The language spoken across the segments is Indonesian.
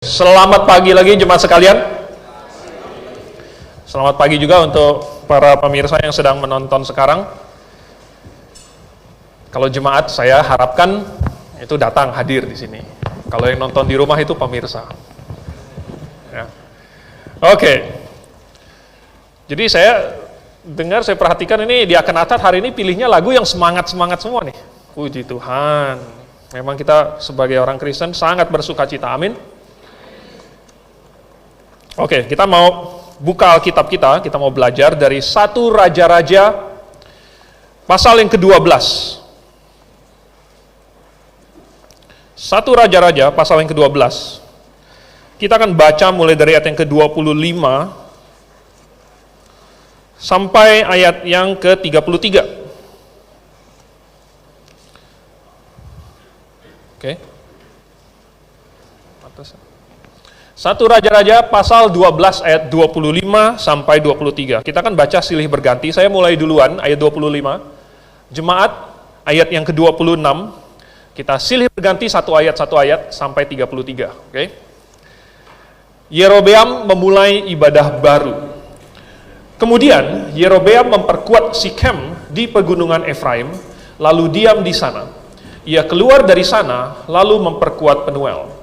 Selamat pagi lagi jemaat sekalian. Selamat pagi juga untuk para pemirsa yang sedang menonton sekarang. Kalau jemaat, saya harapkan itu datang hadir di sini. Kalau yang nonton di rumah itu pemirsa. Ya. Oke. Jadi saya perhatikan ini di Akenatat hari ini pilihnya lagu yang semangat-semangat semua nih. Puji Tuhan. Memang kita sebagai orang Kristen sangat bersuka cita. Amin. Oke, kita mau buka Alkitab kita mau belajar dari 1 Raja-Raja pasal yang ke-12. 1 Raja-Raja pasal yang ke-12. Kita akan baca mulai dari ayat yang ke-25 sampai ayat yang ke-33. Oke. 1 Raja-Raja pasal 12 ayat 25 sampai 23. Kita akan baca silih berganti. Saya mulai duluan ayat 25. Jemaat ayat yang ke-26. Kita silih berganti satu ayat sampai 33. Oke. Yerobeam memulai ibadah baru. Kemudian Yerobeam memperkuat Sikem di pegunungan Efraim, lalu diam di sana. Ia keluar dari sana lalu memperkuat Penuel.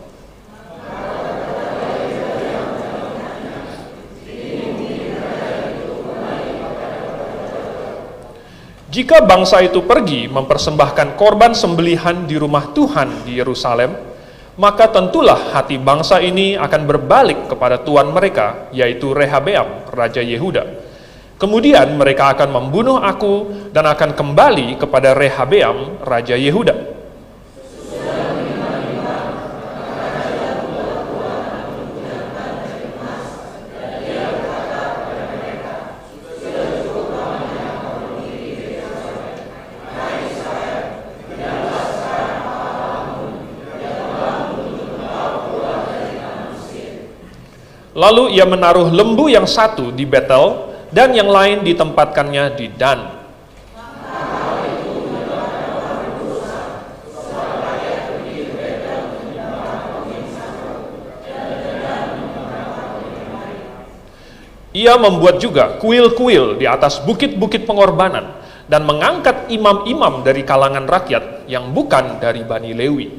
Jika bangsa itu pergi mempersembahkan korban sembelihan di rumah Tuhan di Yerusalem, maka tentulah hati bangsa ini akan berbalik kepada tuan mereka, yaitu Rehabeam, Raja Yehuda. Kemudian mereka akan membunuh aku dan akan kembali kepada Rehabeam, Raja Yehuda. Lalu ia menaruh lembu yang satu di Betel dan yang lain ditempatkannya di Dan. Ia membuat juga kuil-kuil di atas bukit-bukit pengorbanan dan mengangkat imam-imam dari kalangan rakyat yang bukan dari Bani Lewi.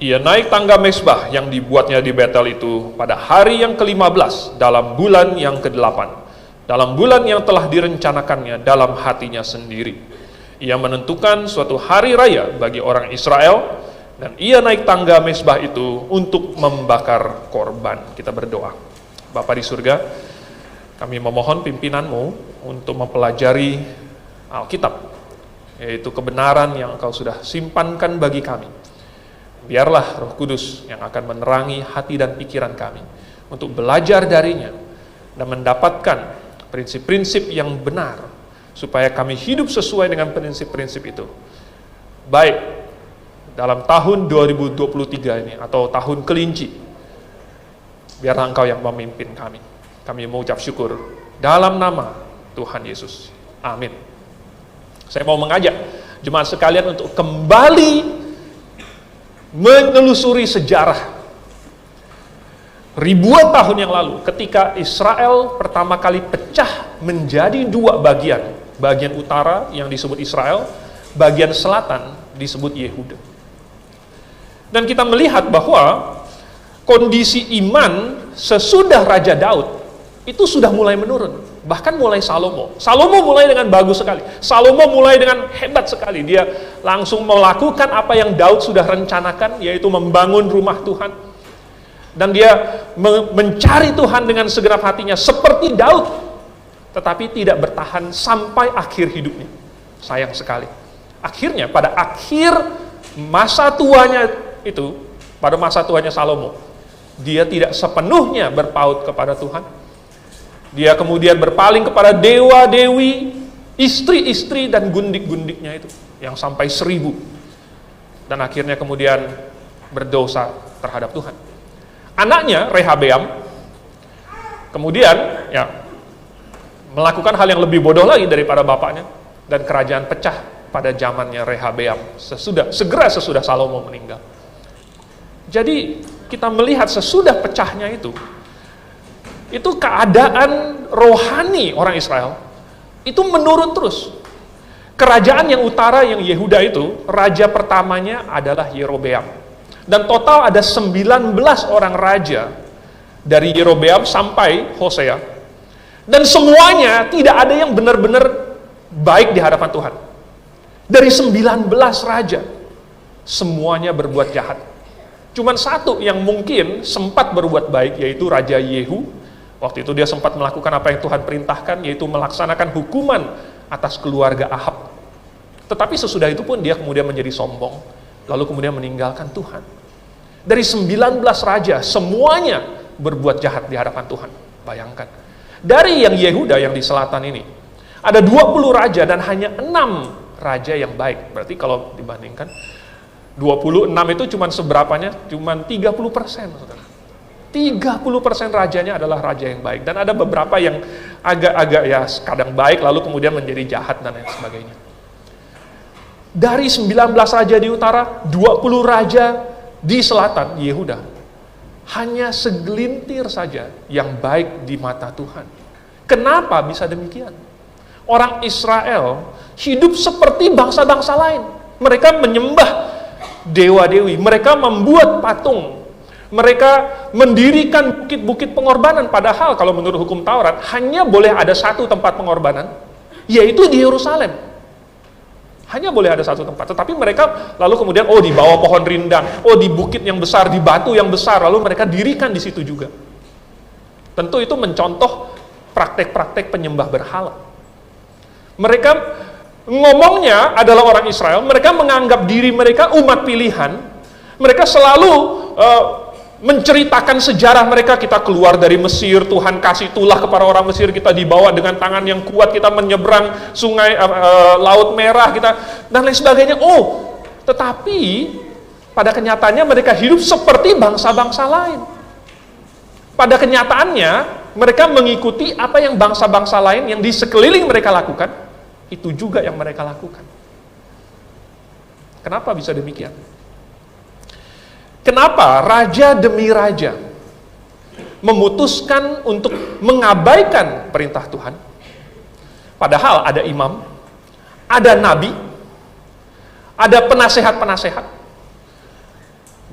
Ia naik tangga mezbah yang dibuatnya di Betel itu pada hari yang ke-15 dalam bulan yang ke-8, dalam bulan yang telah direncanakannya dalam hatinya sendiri. Ia menentukan suatu hari raya bagi orang Israel, dan ia naik tangga mezbah itu untuk membakar korban. Kita berdoa. Bapa di surga, kami memohon pimpinanmu untuk mempelajari Alkitab, yaitu kebenaran yang Engkau sudah simpankan bagi kami. Biarlah Roh Kudus yang akan menerangi hati dan pikiran kami untuk belajar darinya dan mendapatkan prinsip-prinsip yang benar supaya kami hidup sesuai dengan prinsip-prinsip itu. Baik dalam tahun 2023 ini atau tahun kelinci, biarlah Engkau yang memimpin kami. Kami mengucap syukur dalam nama Tuhan Yesus. Amin. Saya mau mengajak jemaat sekalian untuk kembali menelusuri sejarah ribuan tahun yang lalu ketika Israel pertama kali pecah menjadi dua bagian. Bagian utara yang disebut Israel, bagian selatan disebut Yehuda. Dan kita melihat bahwa kondisi iman sesudah Raja Daud itu sudah mulai menurun. Bahkan mulai Salomo mulai dengan bagus sekali. Salomo mulai dengan hebat sekali. Dia langsung melakukan apa yang Daud sudah rencanakan, yaitu membangun rumah Tuhan. Dan dia mencari Tuhan dengan segenap hatinya seperti Daud. Tetapi tidak bertahan sampai akhir hidupnya. Sayang sekali. Akhirnya pada akhir masa tuanya itu, pada masa tuanya Salomo, Dia tidak sepenuhnya berpaut kepada Tuhan. Dia kemudian berpaling kepada dewa-dewi, istri-istri dan gundik-gundiknya itu, yang sampai 1000. Dan akhirnya kemudian berdosa terhadap Tuhan. Anaknya, Rehabeam, kemudian ya melakukan hal yang lebih bodoh lagi daripada bapaknya, dan kerajaan pecah pada zamannya Rehabeam, segera sesudah Salomo meninggal. Jadi kita melihat sesudah pecahnya itu keadaan rohani orang Israel itu menurun terus. Kerajaan yang utara, yang Yehuda itu, raja pertamanya adalah Yerobeam. Dan total ada 19 orang raja dari Yerobeam sampai Hosea. Dan semuanya tidak ada yang benar-benar baik di hadapan Tuhan. Dari 19 raja, semuanya berbuat jahat. Cuman satu yang mungkin sempat berbuat baik, yaitu Raja Yehu. Waktu itu dia sempat melakukan apa yang Tuhan perintahkan, yaitu melaksanakan hukuman atas keluarga Ahab. Tetapi sesudah itu pun dia kemudian menjadi sombong, lalu kemudian meninggalkan Tuhan. Dari 19 raja, semuanya berbuat jahat di hadapan Tuhan. Bayangkan. Dari yang Yehuda yang di selatan ini, ada 20 raja dan hanya 6 raja yang baik. Berarti kalau dibandingkan, 26 itu cuman seberapanya? Cuman 30%, saudara. 30% rajanya adalah raja yang baik. Dan ada beberapa yang agak-agak ya kadang baik, lalu kemudian menjadi jahat dan lain sebagainya. Dari 19 raja di utara, 20 raja di selatan, Yehuda. Hanya segelintir saja yang baik di mata Tuhan. Kenapa bisa demikian? Orang Israel hidup seperti bangsa-bangsa lain. Mereka menyembah dewa-dewi, mereka membuat patung, mereka mendirikan bukit-bukit pengorbanan, padahal kalau menurut hukum Taurat hanya boleh ada satu tempat pengorbanan, yaitu di Yerusalem. Hanya boleh ada satu tempat, tetapi mereka lalu kemudian di bawah pohon rindang, di bukit yang besar, di batu yang besar, lalu mereka dirikan di situ juga. Tentu itu mencontoh praktek-praktek penyembah berhala. Mereka ngomongnya adalah orang Israel, mereka menganggap diri mereka umat pilihan, mereka selalu menceritakan sejarah mereka, kita keluar dari Mesir, Tuhan kasih tulah kepada orang Mesir, kita dibawa dengan tangan yang kuat, kita menyeberang sungai, Laut Merah, kita dan lain sebagainya. Tetapi pada kenyataannya mereka hidup seperti bangsa-bangsa lain. Pada kenyataannya mereka mengikuti apa yang bangsa-bangsa lain yang di sekeliling mereka lakukan, itu juga yang mereka lakukan. Kenapa bisa demikian? Kenapa raja demi raja memutuskan untuk mengabaikan perintah Tuhan? Padahal ada imam, ada nabi, ada penasehat-penasehat,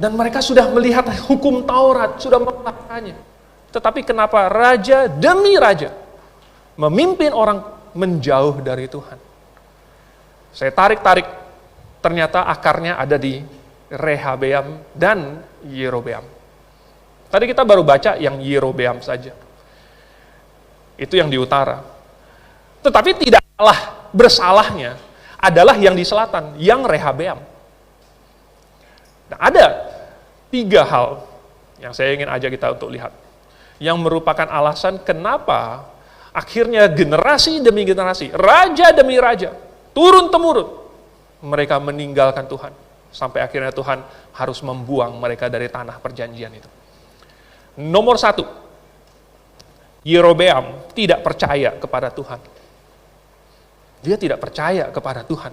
dan mereka sudah melihat hukum Taurat, sudah melakukannya. Tetapi kenapa raja demi raja memimpin orang menjauh dari Tuhan? Saya tarik-tarik, ternyata akarnya ada di Rehabeam dan Yerobeam. Tadi kita baru baca yang Yerobeam saja. Itu yang di utara. Tetapi tidak kalah bersalahnya adalah yang di selatan, yang Rehabeam. Nah, ada 3 hal yang saya ingin ajak kita untuk lihat, yang merupakan alasan kenapa akhirnya generasi demi generasi, raja demi raja, turun-temurun, mereka meninggalkan Tuhan. Sampai akhirnya Tuhan harus membuang mereka dari tanah perjanjian itu. Nomor 1, Yerobeam tidak percaya kepada Tuhan. Dia tidak percaya kepada Tuhan.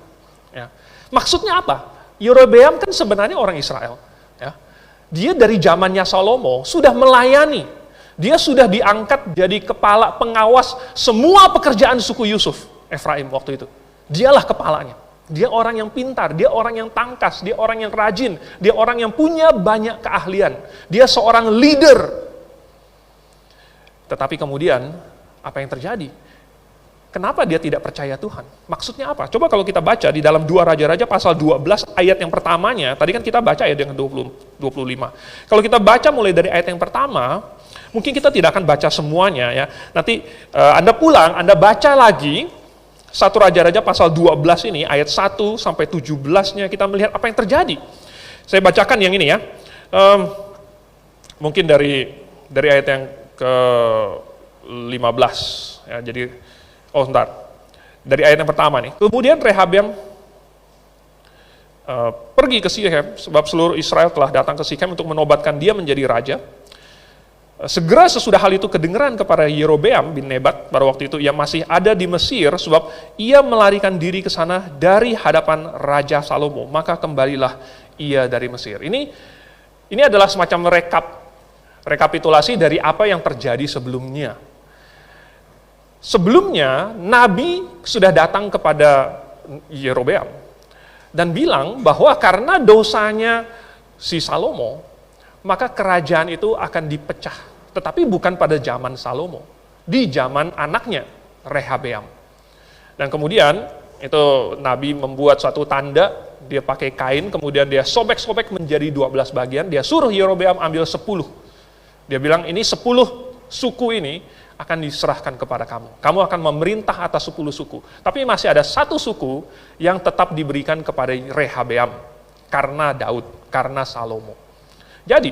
Ya. Maksudnya apa? Yerobeam kan sebenarnya orang Israel. Ya. Dia dari zamannya Salomo sudah melayani. Dia sudah diangkat jadi kepala pengawas semua pekerjaan suku Yusuf, Efraim waktu itu. Dialah kepalanya. Dia orang yang pintar, dia orang yang tangkas, dia orang yang rajin, dia orang yang punya banyak keahlian. Dia seorang leader. Tetapi kemudian, apa yang terjadi? Kenapa dia tidak percaya Tuhan? Maksudnya apa? Coba kalau kita baca di dalam 2 Raja-Raja pasal 12 ayat yang pertamanya, tadi kan kita baca ayat yang 25. Kalau kita baca mulai dari ayat yang pertama, mungkin kita tidak akan baca semuanya ya. Nanti Anda pulang, Anda baca lagi 1 Raja-Raja pasal 12 ini, ayat 1 sampai 17-nya kita melihat apa yang terjadi. Saya bacakan yang ini ya. Mungkin dari ayat yang ke-15 ya, jadi sebentar. Dari ayat yang pertama nih. Kemudian Rehabeam pergi ke Sikhem sebab seluruh Israel telah datang ke Sikhem untuk menobatkan dia menjadi raja. Segera sesudah hal itu kedengeran kepada Yerobeam bin Nebat pada waktu itu, ia masih ada di Mesir sebab ia melarikan diri ke sana dari hadapan Raja Salomo, maka kembalilah ia dari Mesir. Ini adalah semacam rekapitulasi dari apa yang terjadi sebelumnya. Sebelumnya Nabi sudah datang kepada Yerobeam dan bilang bahwa karena dosanya si Salomo, maka kerajaan itu akan dipecah. Tetapi bukan pada zaman Salomo, di zaman anaknya, Rehabeam. Dan kemudian, itu Nabi membuat suatu tanda, dia pakai kain, kemudian dia sobek-sobek menjadi 12 bagian, dia suruh Yerobeam ambil 10. Dia bilang, ini 10 suku ini akan diserahkan kepada kamu. Kamu akan memerintah atas 10 suku. Tapi masih ada satu suku yang tetap diberikan kepada Rehabeam, karena Daud, karena Salomo. Jadi,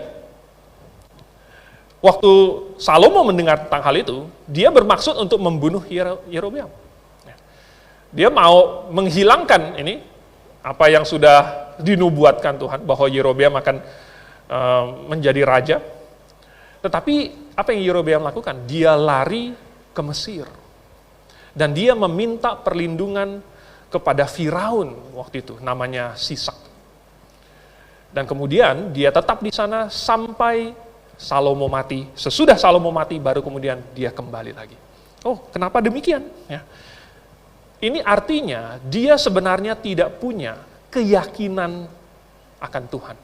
waktu Salomo mendengar tentang hal itu, dia bermaksud untuk membunuh Yerobeam. Dia mau menghilangkan ini, apa yang sudah dinubuatkan Tuhan, bahwa Yerobeam akan menjadi raja. Tetapi, apa yang Yerobeam lakukan? Dia lari ke Mesir. Dan dia meminta perlindungan kepada Firaun waktu itu, namanya Sisak. Dan kemudian dia tetap di sana sampai Salomo mati. Sesudah Salomo mati, baru kemudian dia kembali lagi. Oh, kenapa demikian? Ya. Ini artinya dia sebenarnya tidak punya keyakinan akan Tuhan.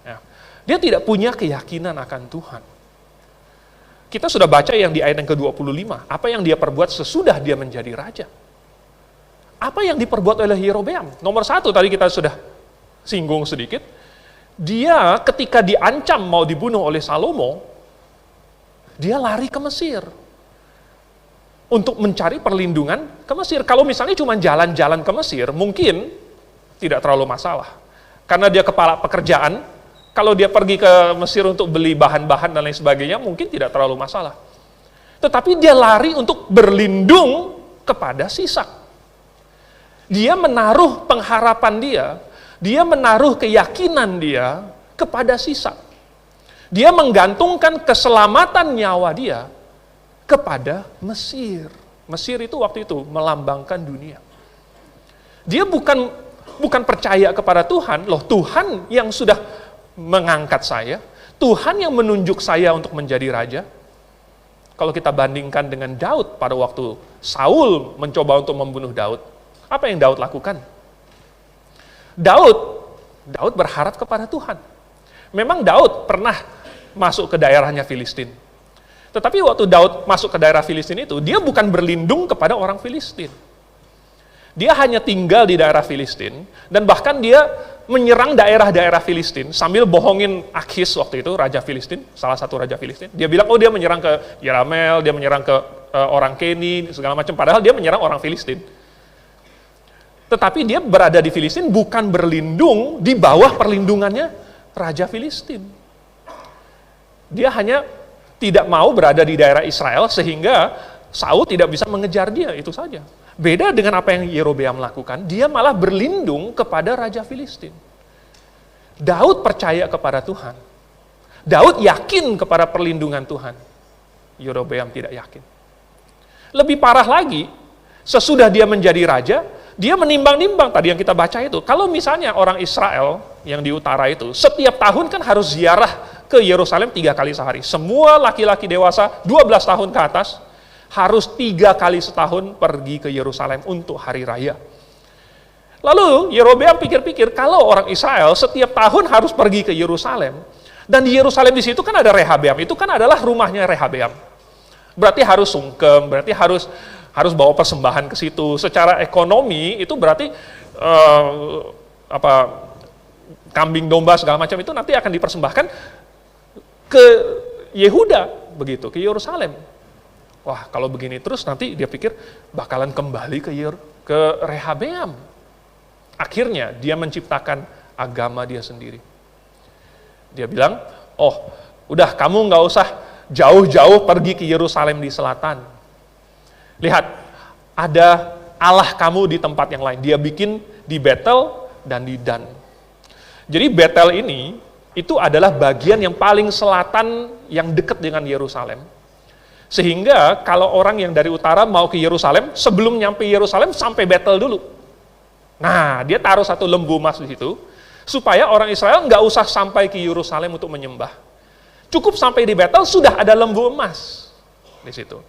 Ya. Dia tidak punya keyakinan akan Tuhan. Kita sudah baca yang di ayat yang ke-25. Apa yang dia perbuat sesudah dia menjadi raja. Apa yang diperbuat oleh Yerobeam? Nomor 1 tadi kita sudah singgung sedikit, dia ketika diancam mau dibunuh oleh Salomo, dia lari ke Mesir untuk mencari perlindungan ke Mesir. Kalau misalnya cuma jalan-jalan ke Mesir, mungkin tidak terlalu masalah. Karena dia kepala pekerjaan, kalau dia pergi ke Mesir untuk beli bahan-bahan dan lain sebagainya, mungkin tidak terlalu masalah. Tetapi dia lari untuk berlindung kepada Sisak. Dia menaruh pengharapan dia menaruh keyakinan dia kepada Sisak. Dia menggantungkan keselamatan nyawa dia kepada Mesir. Mesir itu waktu itu melambangkan dunia. Dia bukan percaya kepada Tuhan, loh Tuhan yang sudah mengangkat saya, Tuhan yang menunjuk saya untuk menjadi raja. Kalau kita bandingkan dengan Daud pada waktu Saul mencoba untuk membunuh Daud, apa yang Daud lakukan? Daud berharap kepada Tuhan. Memang Daud pernah masuk ke daerahnya Filistin. Tetapi waktu Daud masuk ke daerah Filistin itu, dia bukan berlindung kepada orang Filistin. Dia hanya tinggal di daerah Filistin, dan bahkan dia menyerang daerah-daerah Filistin, sambil bohongin Akhis waktu itu, raja Filistin, salah satu raja Filistin. Dia bilang, oh dia menyerang ke Yeramel, dia menyerang ke orang Keni, segala macam. Padahal dia menyerang orang Filistin. Tetapi dia berada di Filistin bukan berlindung di bawah perlindungannya Raja Filistin. Dia hanya tidak mau berada di daerah Israel sehingga Saul tidak bisa mengejar dia, itu saja. Beda dengan apa yang Yerobeam lakukan, dia malah berlindung kepada Raja Filistin. Daud percaya kepada Tuhan. Daud yakin kepada perlindungan Tuhan. Yerobeam tidak yakin. Lebih parah lagi, sesudah dia menjadi raja, dia menimbang-nimbang tadi yang kita baca itu. Kalau misalnya orang Israel yang di utara itu, setiap tahun kan harus ziarah ke Yerusalem 3 kali sehari. Semua laki-laki dewasa 12 tahun ke atas harus 3 kali setahun pergi ke Yerusalem untuk hari raya. Lalu Yerobeam pikir-pikir, kalau orang Israel setiap tahun harus pergi ke Yerusalem, dan di Yerusalem di situ kan ada Rehabeam, itu kan adalah rumahnya Rehabeam. Berarti harus sungkem, berarti harus bawa persembahan ke situ. Secara ekonomi itu berarti kambing domba segala macam itu nanti akan dipersembahkan ke Yehuda, begitu, ke Yerusalem. Wah, kalau begini terus nanti dia pikir bakalan kembali ke Rehabeam. Akhirnya dia menciptakan agama dia sendiri. Dia bilang, oh Udah, kamu nggak usah jauh-jauh pergi ke Yerusalem di selatan. Lihat, ada Allah kamu di tempat yang lain. Dia bikin di Betel dan di Dan. Jadi Betel ini, itu adalah bagian yang paling selatan yang dekat dengan Yerusalem. Sehingga kalau orang yang dari utara mau ke Yerusalem, sebelum nyampe Yerusalem sampai Betel dulu. Nah, dia taruh satu lembu emas di situ, supaya orang Israel nggak usah sampai ke Yerusalem untuk menyembah. Cukup sampai di Betel, sudah ada lembu emas di situ.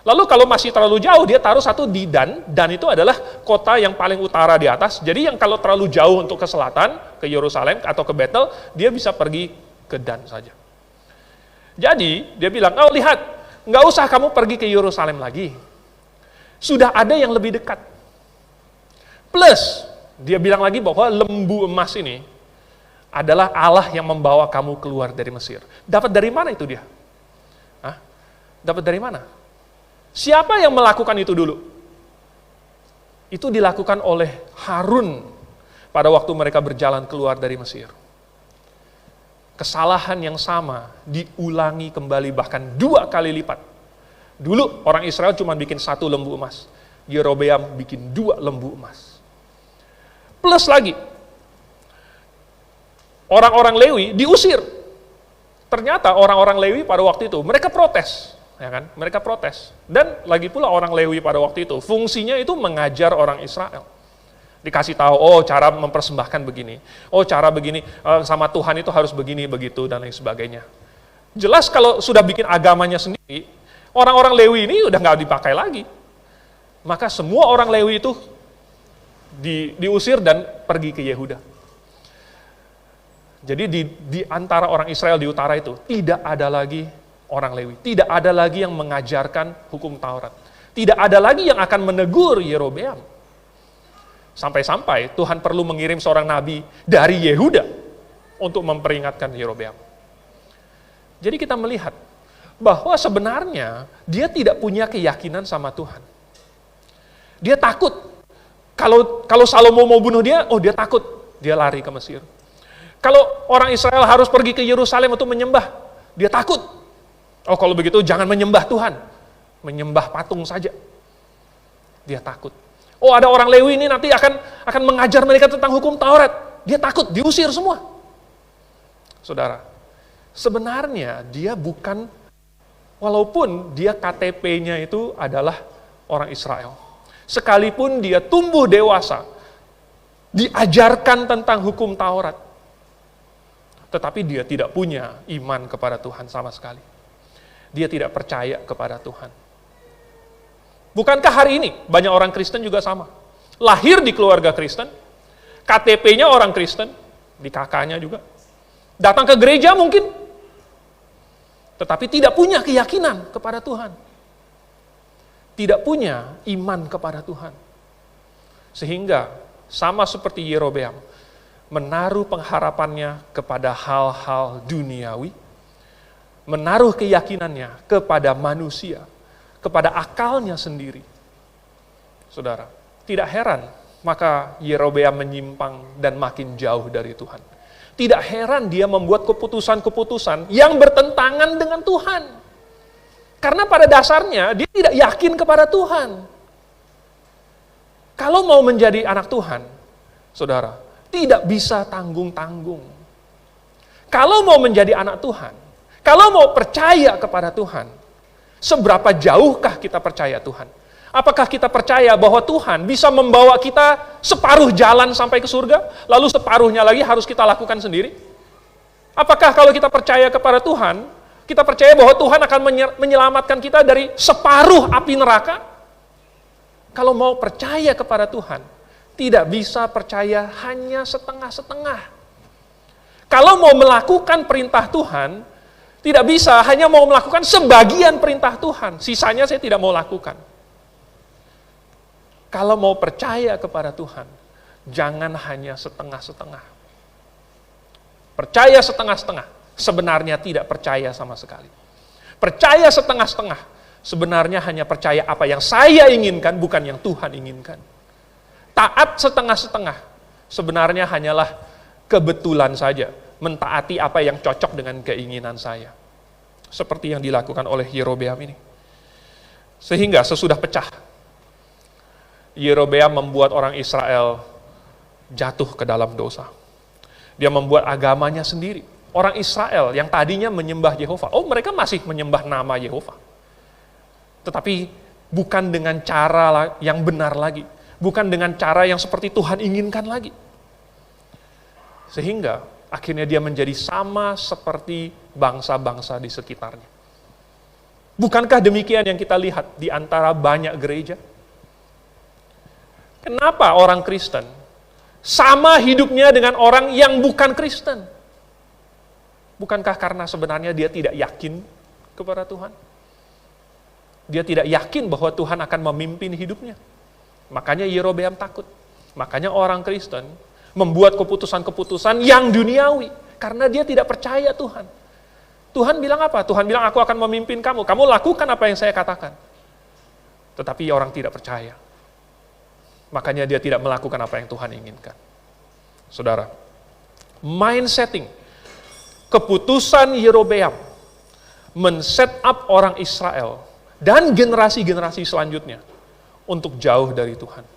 Lalu kalau masih terlalu jauh, dia taruh satu di Dan. Dan itu adalah kota yang paling utara di atas. Jadi yang kalau terlalu jauh untuk ke selatan, ke Yerusalem atau ke Betel, dia bisa pergi ke Dan saja. Jadi dia bilang, oh lihat, nggak usah kamu pergi ke Yerusalem lagi. Sudah ada yang lebih dekat. Plus, dia bilang lagi bahwa lembu emas ini adalah Allah yang membawa kamu keluar dari Mesir. Dapat dari mana itu dia? Hah? Dapat dari mana? Siapa yang melakukan itu dulu? Itu dilakukan oleh Harun pada waktu mereka berjalan keluar dari Mesir. Kesalahan yang sama diulangi kembali bahkan 2 kali lipat. Dulu orang Israel cuma bikin 1 lembu emas. Yerobeam bikin 2 lembu emas. Plus lagi, orang-orang Lewi diusir. Ternyata orang-orang Lewi pada waktu itu, mereka protes. Ya kan? Mereka protes. Dan lagi pula orang Lewi pada waktu itu, fungsinya itu mengajar orang Israel. Dikasih tahu, oh cara mempersembahkan begini. Oh cara begini, sama Tuhan itu harus begini, begitu, dan lain sebagainya. Jelas kalau sudah bikin agamanya sendiri, orang-orang Lewi ini udah nggak dipakai lagi. Maka semua orang Lewi itu diusir dan pergi ke Yehuda. Jadi di antara orang Israel di utara itu, tidak ada lagi orang Lewi. Tidak ada lagi yang mengajarkan hukum Taurat. Tidak ada lagi yang akan menegur Yerobeam. Sampai-sampai Tuhan perlu mengirim seorang nabi dari Yehuda untuk memperingatkan Yerobeam. Jadi kita melihat bahwa sebenarnya dia tidak punya keyakinan sama Tuhan. Dia takut. Kalau Salomo mau bunuh dia, oh dia takut. Dia lari ke Mesir. Kalau orang Israel harus pergi ke Yerusalem untuk menyembah, dia takut. Oh kalau begitu jangan menyembah Tuhan, menyembah patung saja. Dia takut. Oh ada orang Lewi ini nanti akan mengajar mereka tentang hukum Taurat. Dia takut, diusir semua. Saudara, sebenarnya dia bukan, walaupun dia KTP-nya itu adalah orang Israel. Sekalipun dia tumbuh dewasa, diajarkan tentang hukum Taurat, tetapi dia tidak punya iman kepada Tuhan sama sekali. Dia tidak percaya kepada Tuhan. Bukankah hari ini banyak orang Kristen juga sama? Lahir di keluarga Kristen, KTP-nya orang Kristen, di kakaknya juga. Datang ke gereja mungkin, tetapi tidak punya keyakinan kepada Tuhan. Tidak punya iman kepada Tuhan. Sehingga sama seperti Yerobeam, menaruh pengharapannya kepada hal-hal duniawi, menaruh keyakinannya kepada manusia, kepada akalnya sendiri. Saudara, tidak heran maka Yerobeam menyimpang dan makin jauh dari Tuhan. Tidak heran dia membuat keputusan-keputusan yang bertentangan dengan Tuhan. Karena pada dasarnya dia tidak yakin kepada Tuhan. Kalau mau menjadi anak Tuhan, saudara, tidak bisa tanggung-tanggung. Kalau mau menjadi anak Tuhan, kalau mau percaya kepada Tuhan, seberapa jauhkah kita percaya Tuhan? Apakah kita percaya bahwa Tuhan bisa membawa kita separuh jalan sampai ke surga, lalu separuhnya lagi harus kita lakukan sendiri? Apakah kalau kita percaya kepada Tuhan, kita percaya bahwa Tuhan akan menyelamatkan kita dari separuh api neraka? Kalau mau percaya kepada Tuhan, tidak bisa percaya hanya setengah-setengah. Kalau mau melakukan perintah Tuhan, tidak bisa hanya mau melakukan sebagian perintah Tuhan, sisanya saya tidak mau lakukan. Kalau mau percaya kepada Tuhan, jangan hanya setengah-setengah. Percaya setengah-setengah, sebenarnya tidak percaya sama sekali. Percaya setengah-setengah, sebenarnya hanya percaya apa yang saya inginkan, bukan yang Tuhan inginkan. Taat setengah-setengah, sebenarnya hanyalah kebetulan saja, mentaati apa yang cocok dengan keinginan saya. seperti yang dilakukan oleh Yerobeam ini. Sehingga sesudah pecah, Yerobeam membuat orang Israel jatuh ke dalam dosa. Dia membuat agamanya sendiri. Orang Israel yang tadinya menyembah Yehova, mereka masih menyembah nama Yehova. Tetapi bukan dengan cara yang benar lagi. Bukan dengan cara yang seperti Tuhan inginkan lagi. Sehingga akhirnya dia menjadi sama seperti bangsa-bangsa di sekitarnya. Bukankah demikian yang kita lihat di antara banyak gereja? Kenapa orang Kristen sama hidupnya dengan orang yang bukan Kristen? Bukankah karena sebenarnya dia tidak yakin kepada Tuhan? Dia tidak yakin bahwa Tuhan akan memimpin hidupnya. Makanya Yerobeam takut. Makanya orang Kristen membuat keputusan-keputusan yang duniawi karena dia tidak percaya Tuhan. Tuhan bilang apa? Tuhan bilang, aku akan memimpin kamu. Kamu lakukan apa yang saya katakan. Tetapi orang tidak percaya. Makanya dia tidak melakukan apa yang Tuhan inginkan. Saudara, mindsetting, keputusan Yerobeam men-set up orang Israel dan generasi-generasi selanjutnya untuk jauh dari Tuhan.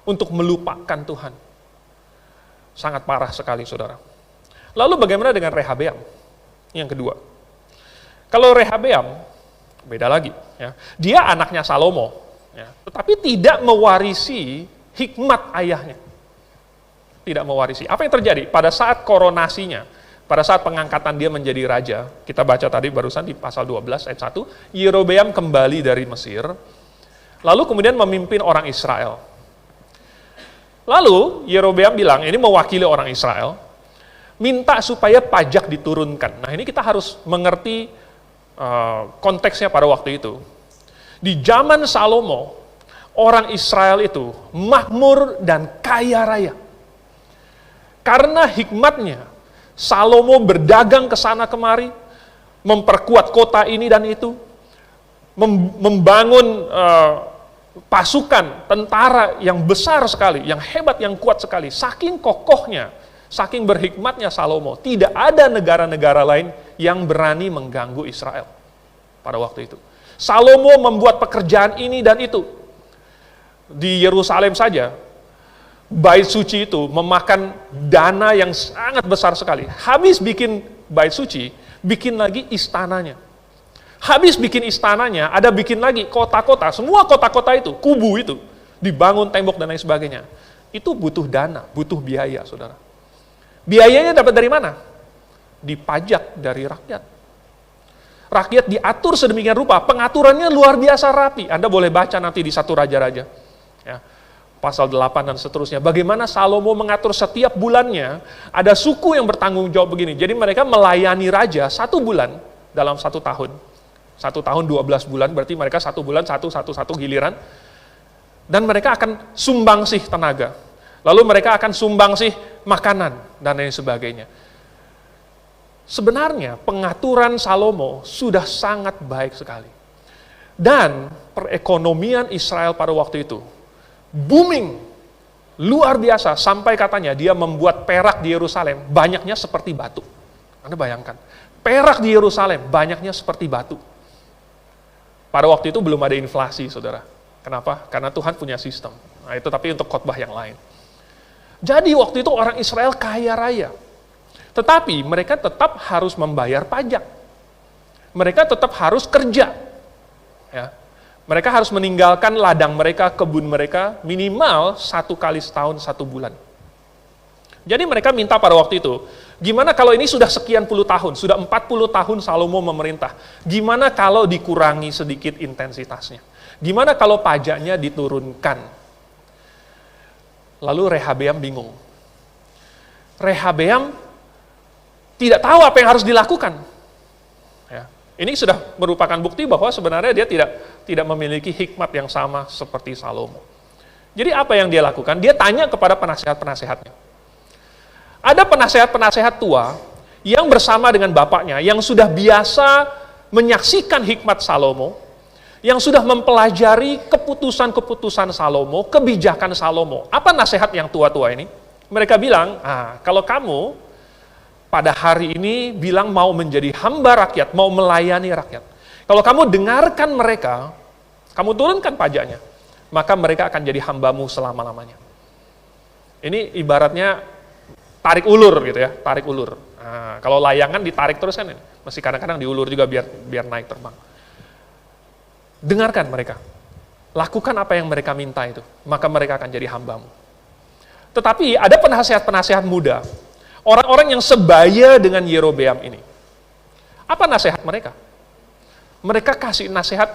Untuk melupakan Tuhan. Sangat parah sekali, saudara. Lalu bagaimana dengan Rehabeam? Yang kedua, kalau Rehabeam, beda lagi. Ya. Dia anaknya Salomo, ya, tetapi tidak mewarisi hikmat ayahnya. Tidak mewarisi. Apa yang terjadi? Pada saat koronasinya, pada saat pengangkatan dia menjadi raja, kita baca tadi barusan di pasal 12 ayat 1, Yerobeam kembali dari Mesir, lalu kemudian memimpin orang Israel. Lalu Yerobeam bilang, ini mewakili orang Israel, minta supaya pajak diturunkan. Nah, ini kita harus mengerti konteksnya pada waktu itu. Di zaman Salomo, orang Israel itu makmur dan kaya raya. Karena hikmatnya, Salomo berdagang ke sana kemari, memperkuat kota ini dan itu, membangun pasukan tentara yang besar sekali, yang hebat, yang kuat sekali. Saking kokohnya, saking berhikmatnya Salomo, tidak ada negara-negara lain yang berani mengganggu Israel pada waktu itu. Salomo membuat pekerjaan ini dan itu. Di Yerusalem saja, bait suci itu memakan dana yang sangat besar sekali. Habis bikin bait suci, bikin lagi istananya. Habis bikin istananya, ada bikin lagi kota-kota, semua kota-kota itu, kubu itu, dibangun tembok dan lain sebagainya. Itu butuh dana, butuh biaya, saudara. Biayanya dapat dari mana? Dipajak dari rakyat. Rakyat diatur sedemikian rupa, pengaturannya luar biasa rapi. Anda boleh baca nanti di 1 Raja-Raja. Ya, pasal 8 dan seterusnya. Bagaimana Salomo mengatur setiap bulannya, ada suku yang bertanggung jawab begini. Jadi mereka melayani raja 1 bulan dalam 1 tahun. 1 tahun 12 bulan, berarti mereka 1 bulan, satu giliran. Dan mereka akan sumbangsih tenaga. Lalu mereka akan sumbangsih makanan, dan lain sebagainya. Sebenarnya pengaturan Salomo sudah sangat baik sekali. Dan perekonomian Israel pada waktu itu booming, luar biasa, sampai katanya dia membuat perak di Yerusalem banyaknya seperti batu. Anda bayangkan, perak di Yerusalem banyaknya seperti batu. Pada waktu itu belum ada inflasi, saudara. Kenapa? Karena Tuhan punya sistem. Nah, itu tapi untuk khotbah yang lain. Jadi waktu itu orang Israel kaya raya. Tetapi mereka tetap harus membayar pajak. Mereka tetap harus kerja. Ya. Mereka harus meninggalkan ladang mereka, kebun mereka, minimal 1 kali setahun 1 bulan. Jadi mereka minta pada waktu itu, gimana kalau ini sudah sekian puluh tahun, sudah 40 tahun Salomo memerintah, gimana kalau dikurangi sedikit intensitasnya? Gimana kalau pajaknya diturunkan? Lalu Rehabeam bingung. Rehabeam tidak tahu apa yang harus dilakukan. Ya. Ini sudah merupakan bukti bahwa sebenarnya dia tidak memiliki hikmat yang sama seperti Salomo. Jadi apa yang dia lakukan? Dia tanya kepada penasehat-penasehatnya. Ada penasehat-penasehat tua yang bersama dengan bapaknya, yang sudah biasa menyaksikan hikmat Salomo, yang sudah mempelajari keputusan-keputusan Salomo, kebijakan Salomo. Apa nasihat yang tua-tua ini? Mereka bilang, kalau kamu pada hari ini bilang mau menjadi hamba rakyat, mau melayani rakyat. Kalau kamu dengarkan mereka, kamu turunkan pajaknya, maka mereka akan jadi hambamu selama-lamanya. Ini ibaratnya tarik ulur gitu ya, tarik ulur. Nah, kalau layangan ditarik terus kan, mesti kadang-kadang diulur juga biar naik terbang. Dengarkan mereka, lakukan apa yang mereka minta itu, maka mereka akan jadi hambamu. Tetapi ada penasihat-penasihat muda, orang-orang yang sebaya dengan Yerobeam ini. Apa nasihat mereka? Mereka kasih nasihat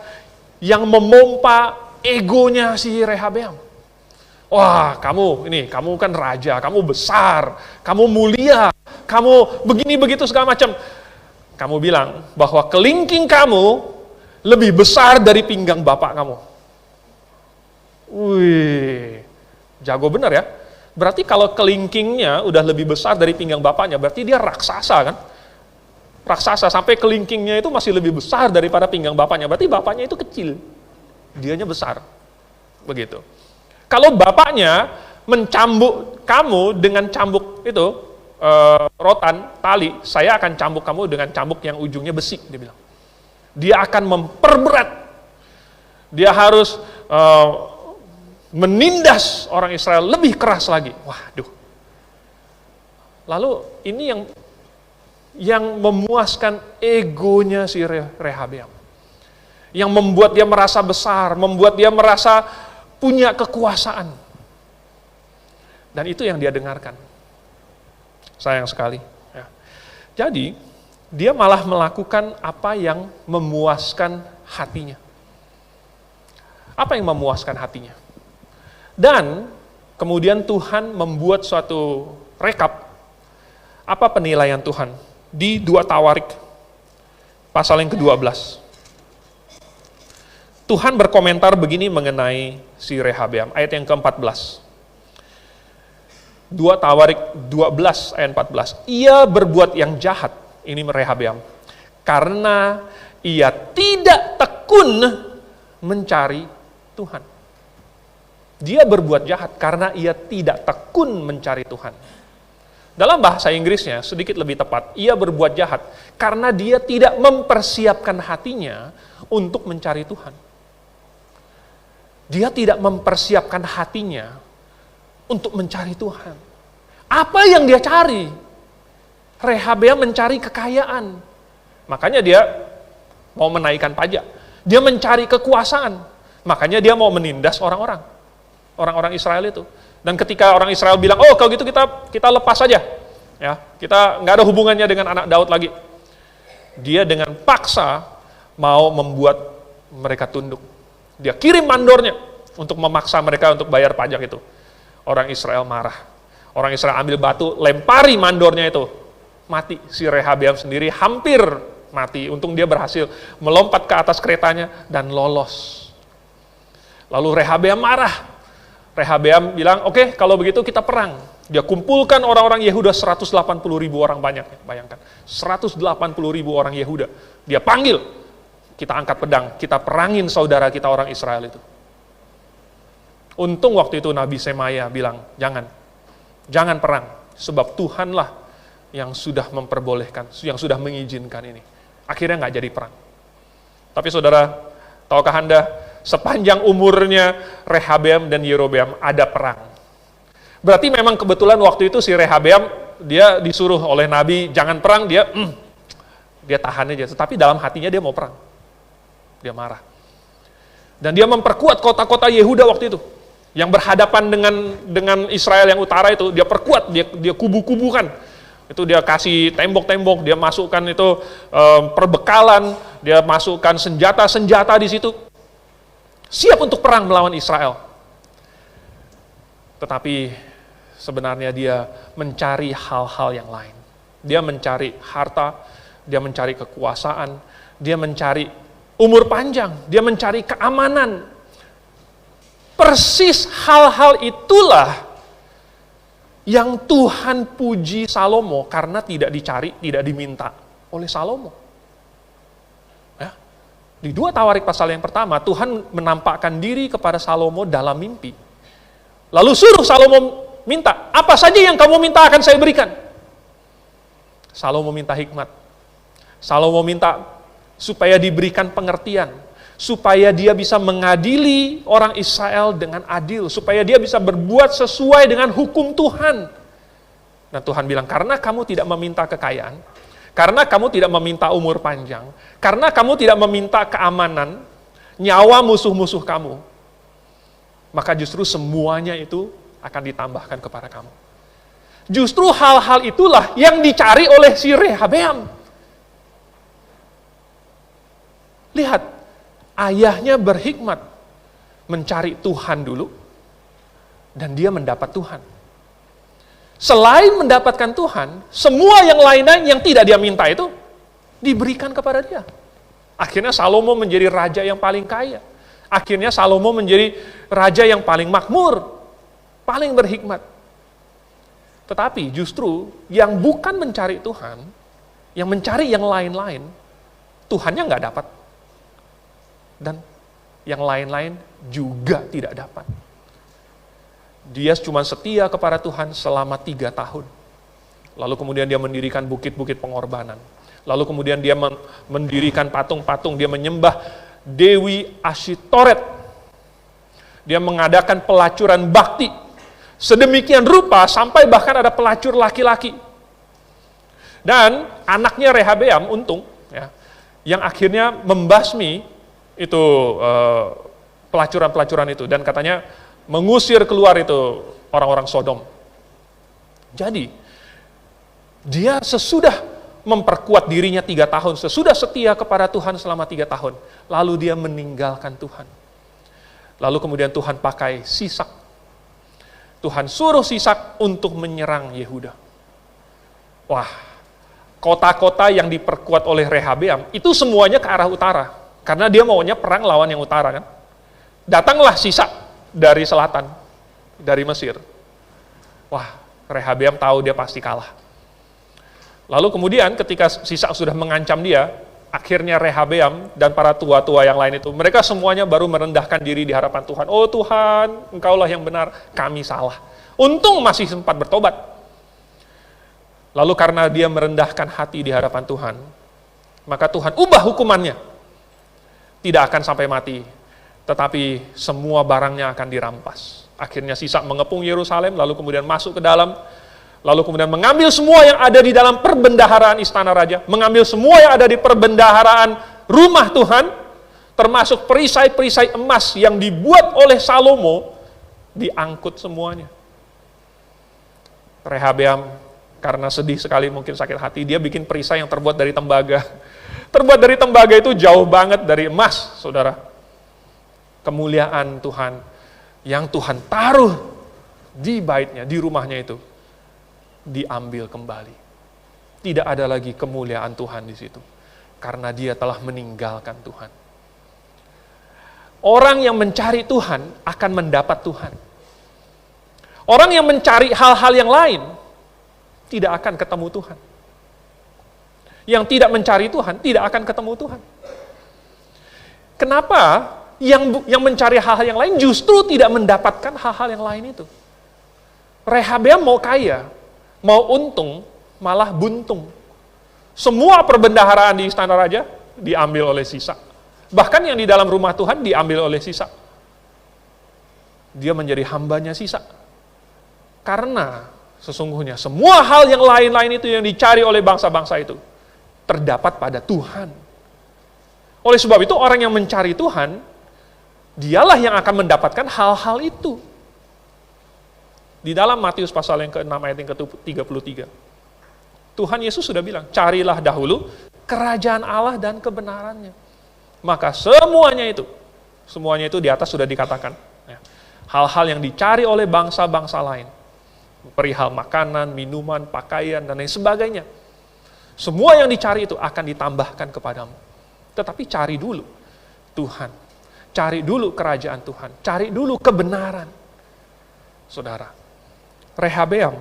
yang memompa egonya si Rehabeam. Wah, kamu kan raja, kamu besar, kamu mulia, kamu begini begitu segala macam. Kamu bilang bahwa kelingking kamu lebih besar dari pinggang bapak kamu. Wih, jago benar ya. Berarti kalau kelingkingnya udah lebih besar dari pinggang bapaknya, berarti dia raksasa kan? Raksasa sampai kelingkingnya itu masih lebih besar daripada pinggang bapaknya. Berarti bapaknya itu kecil, dianya besar. Begitu. Kalau bapaknya mencambuk kamu dengan cambuk itu, rotan, tali, saya akan cambuk kamu dengan cambuk yang ujungnya besi, dia bilang. Dia akan memperberat. Dia harus menindas orang Israel lebih keras lagi. Waduh. Lalu ini yang memuaskan egonya si Rehabeam. Yang membuat dia merasa besar, membuat dia merasa punya kekuasaan. Dan itu yang dia dengarkan. Sayang sekali. Ya. Jadi, dia malah melakukan apa yang memuaskan hatinya. Apa yang memuaskan hatinya? Dan kemudian Tuhan membuat suatu rekap. Apa penilaian Tuhan? Di 2 Tawarik, pasal yang ke-12. Tuhan berkomentar begini mengenai si Rehabeam, ayat yang ke-14. 2 Tawarik 12 ayat 14. Ia berbuat yang jahat, ini Rehabeam, karena ia tidak tekun mencari Tuhan. Dia berbuat jahat karena ia tidak tekun mencari Tuhan. Dalam bahasa Inggrisnya sedikit lebih tepat, ia berbuat jahat karena dia tidak mempersiapkan hatinya untuk mencari Tuhan. Dia tidak mempersiapkan hatinya untuk mencari Tuhan. Apa yang dia cari? Rehabeam mencari kekayaan. Makanya dia mau menaikkan pajak. Dia mencari kekuasaan. Makanya dia mau menindas orang-orang Israel itu. Dan ketika orang Israel bilang, oh kalau gitu kita lepas saja. Ya, kita nggak ada hubungannya dengan anak Daud lagi. Dia dengan paksa mau membuat mereka tunduk. Dia kirim mandornya untuk memaksa mereka untuk bayar pajak itu. Orang Israel marah. Orang Israel ambil batu, lempari mandornya itu. Mati. Si Rehabeam sendiri hampir mati. Untung dia berhasil melompat ke atas keretanya dan lolos. Lalu Rehabeam marah. Rehabeam bilang, oke, kalau begitu kita perang. Dia kumpulkan orang-orang Yehuda 180.000 orang banyak. Bayangkan, 180.000 orang Yehuda. Dia panggil. Kita angkat pedang, kita perangin saudara kita orang Israel itu. Untung waktu itu Nabi Semaya bilang, jangan perang, sebab Tuhanlah yang sudah memperbolehkan, yang sudah mengizinkan ini. Akhirnya nggak jadi perang. Tapi saudara, tahukah Anda, sepanjang umurnya Rehabeam dan Yerobeam ada perang. Berarti memang kebetulan waktu itu si Rehabeam, dia disuruh oleh Nabi, jangan perang, dia tahan aja. Tetapi dalam hatinya dia mau perang. Dia marah. Dan dia memperkuat kota-kota Yehuda waktu itu. Yang berhadapan dengan Israel yang utara itu, dia perkuat, dia kubu-kubukan. Itu dia kasih tembok-tembok, dia masukkan itu perbekalan, dia masukkan senjata-senjata di situ. Siap untuk perang melawan Israel. Tetapi sebenarnya dia mencari hal-hal yang lain. Dia mencari harta, dia mencari kekuasaan, dia mencari umur panjang, dia mencari keamanan. Persis hal-hal itulah yang Tuhan puji Salomo karena tidak dicari, tidak diminta oleh Salomo. Ya. Di 2 Tawarik pasal yang pertama, Tuhan menampakkan diri kepada Salomo dalam mimpi. Lalu suruh Salomo minta, apa saja yang kamu minta akan saya berikan. Salomo minta hikmat. Salomo minta supaya diberikan pengertian, supaya dia bisa mengadili orang Israel dengan adil, supaya dia bisa berbuat sesuai dengan hukum Tuhan. Dan Tuhan bilang, karena kamu tidak meminta kekayaan, karena kamu tidak meminta umur panjang, karena kamu tidak meminta keamanan, nyawa musuh-musuh kamu, maka justru semuanya itu akan ditambahkan kepada kamu. Justru hal-hal itulah yang dicari oleh si Rehabeam. Lihat, ayahnya berhikmat mencari Tuhan dulu, dan dia mendapat Tuhan. Selain mendapatkan Tuhan, semua yang lainnya yang tidak dia minta itu diberikan kepada dia. Akhirnya Salomo menjadi raja yang paling kaya. Akhirnya Salomo menjadi raja yang paling makmur, paling berhikmat. Tetapi justru yang bukan mencari Tuhan, yang mencari yang lain-lain, Tuhannya nggak dapat. Dan yang lain-lain juga tidak dapat. Dia cuma setia kepada Tuhan selama 3 tahun. Lalu kemudian dia mendirikan bukit-bukit pengorbanan. Lalu kemudian dia mendirikan patung-patung, dia menyembah Dewi Ashitoret. Dia mengadakan pelacuran bakti. Sedemikian rupa sampai bahkan ada pelacur laki-laki. Dan anaknya Rehabeam, untung, ya, yang akhirnya membasmi itu pelacuran-pelacuran itu. Dan katanya mengusir keluar itu orang-orang Sodom. Jadi, dia sesudah memperkuat dirinya 3 tahun, sesudah setia kepada Tuhan selama 3 tahun, lalu dia meninggalkan Tuhan. Lalu kemudian Tuhan pakai Sisak. Tuhan suruh Sisak untuk menyerang Yehuda. Wah, kota-kota yang diperkuat oleh Rehabeam, itu semuanya ke arah utara. Karena dia maunya perang lawan yang utara kan. Datanglah Sisak dari selatan, dari Mesir. Wah, Rehabeam tahu dia pasti kalah. Lalu kemudian ketika Sisak sudah mengancam dia, akhirnya Rehabeam dan para tua-tua yang lain itu, mereka semuanya baru merendahkan diri di hadapan Tuhan. Oh Tuhan, Engkaulah yang benar, kami salah. Untung masih sempat bertobat. Lalu karena dia merendahkan hati di hadapan Tuhan, maka Tuhan ubah hukumannya. Tidak akan sampai mati, tetapi semua barangnya akan dirampas. Akhirnya Sisak mengepung Yerusalem, lalu kemudian masuk ke dalam, lalu kemudian mengambil semua yang ada di dalam perbendaharaan istana raja, mengambil semua yang ada di perbendaharaan rumah Tuhan, termasuk perisai-perisai emas yang dibuat oleh Salomo, diangkut semuanya. Rehabeam karena sedih sekali, mungkin sakit hati, dia bikin perisai yang terbuat dari tembaga. Terbuat dari tembaga itu jauh banget dari emas, saudara. Kemuliaan Tuhan yang Tuhan taruh di baitnya, di rumahnya itu, diambil kembali. Tidak ada lagi kemuliaan Tuhan di situ. Karena dia telah meninggalkan Tuhan. Orang yang mencari Tuhan akan mendapat Tuhan. Orang yang mencari hal-hal yang lain tidak akan ketemu Tuhan. Yang tidak mencari Tuhan tidak akan ketemu Tuhan. Kenapa yang mencari hal-hal yang lain justru tidak mendapatkan hal-hal yang lain itu? Rehabeam mau kaya, mau untung, malah buntung. Semua perbendaharaan di istana raja diambil oleh Sisak. Bahkan yang di dalam rumah Tuhan diambil oleh Sisak. Dia menjadi hambanya Sisak. Karena sesungguhnya semua hal yang lain-lain itu yang dicari oleh bangsa-bangsa itu terdapat pada Tuhan. Oleh sebab itu orang yang mencari Tuhan, dialah yang akan mendapatkan hal-hal itu. Di dalam Matius pasal yang ke-6 ayat yang ke-33. Tuhan Yesus sudah bilang, carilah dahulu kerajaan Allah dan kebenarannya. Maka semuanya itu di atas sudah dikatakan. Hal-hal yang dicari oleh bangsa-bangsa lain. Perihal makanan, minuman, pakaian, dan lain sebagainya. Semua yang dicari itu akan ditambahkan kepadamu. Tetapi cari dulu Tuhan. Cari dulu kerajaan Tuhan. Cari dulu kebenaran. Saudara, Rehabeam,